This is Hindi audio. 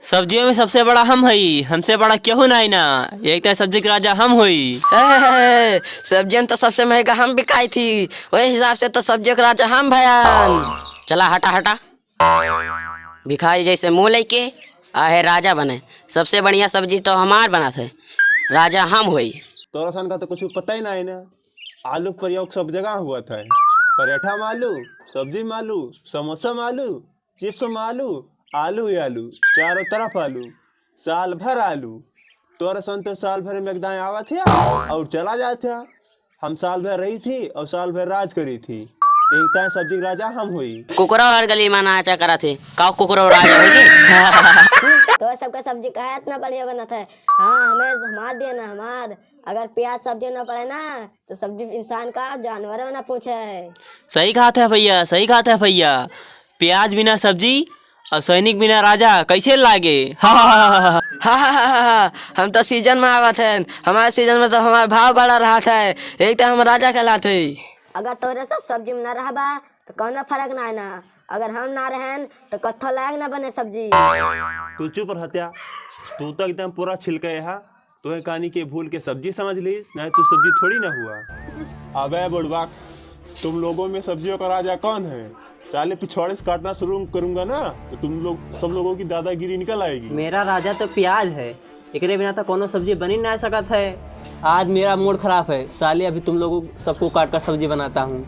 सब्जियों में सबसे बड़ा हम हई, हमसे बड़ा क्यों नहीं ना। एक तो सब्जी के राजा हम हुई। सब्जियों तो सबसे महंगा हम बिकाई थी, वही हिसाब से तो सब्जियों का राजा हम भयान। चला हटा हटा, भिखारी जैसे मुंह लेके आहे राजा बने। सबसे बढ़िया सब्जी तो हमार बना थे, राजा हम हुई। तोरा सन का तो कुछ पता ही नहीं ना। आलू का प्रयोग सब जगह हुआ था। पराठा में आलू, सब्जी में आलू, समोसा में आलू, चिप्स में आलू, आलू ही आलू, चारों तरफ आलू, साल भर आलू। तोरा सन तो साल भर में एकदम आवा था और चला जाता। हम साल भर रही थी और साल भर राज करी थी। एक टाइम सब्जी के राजा हम हुई। कुकरा हर गली में नाचा करा थे, का कुकरा राजा होगी। तो सबका सब्जी का इतना बढ़िया बना था। हाँ हमें हमार दिया ना हमार। अगर प्याज सब्जी ना पड़े ना तो सब्जी इंसान का जानवर ना पूछे। सही कहा था भैया, सही कहा था भैया। प्याज बिना सब्जी और सैनिक बिना राजा कैसे लागे। हा, हम तो सीजन में आवा थे। हमारे सीजन में तो हमारा भाव बढ़ा रहा था। एक टाइम हम राजा कहलाते। अगर तोरे सब सब्जी में ना रहबा तो कौनो फर्क ना है ना। अगर हम ना रहें तो कत्थो लायक ना बने सब्जी। तू चुप रहत्या। तू तो एकदम पूरा छिलके है। तुम्हें कहानी के भूल के सब्जी समझ लीस, नहीं तू सब्जी थोड़ी ना हुआ। अबे बुड़बक, तुम लोगों में सब्जियों का राजा कौन है? साले पिछवाड़े से काटना शुरू करूंगा ना तो तुम लोग सब लोगों की दादागिरी निकल आएगी। मेरा राजा तो प्याज है, एकरे बिना तो कोनो सब्जी बनी ना सकत है। आज मेरा मूड खराब है, साले अभी तुम लोगों सबको काट कर सब्जी बनाता हूँ।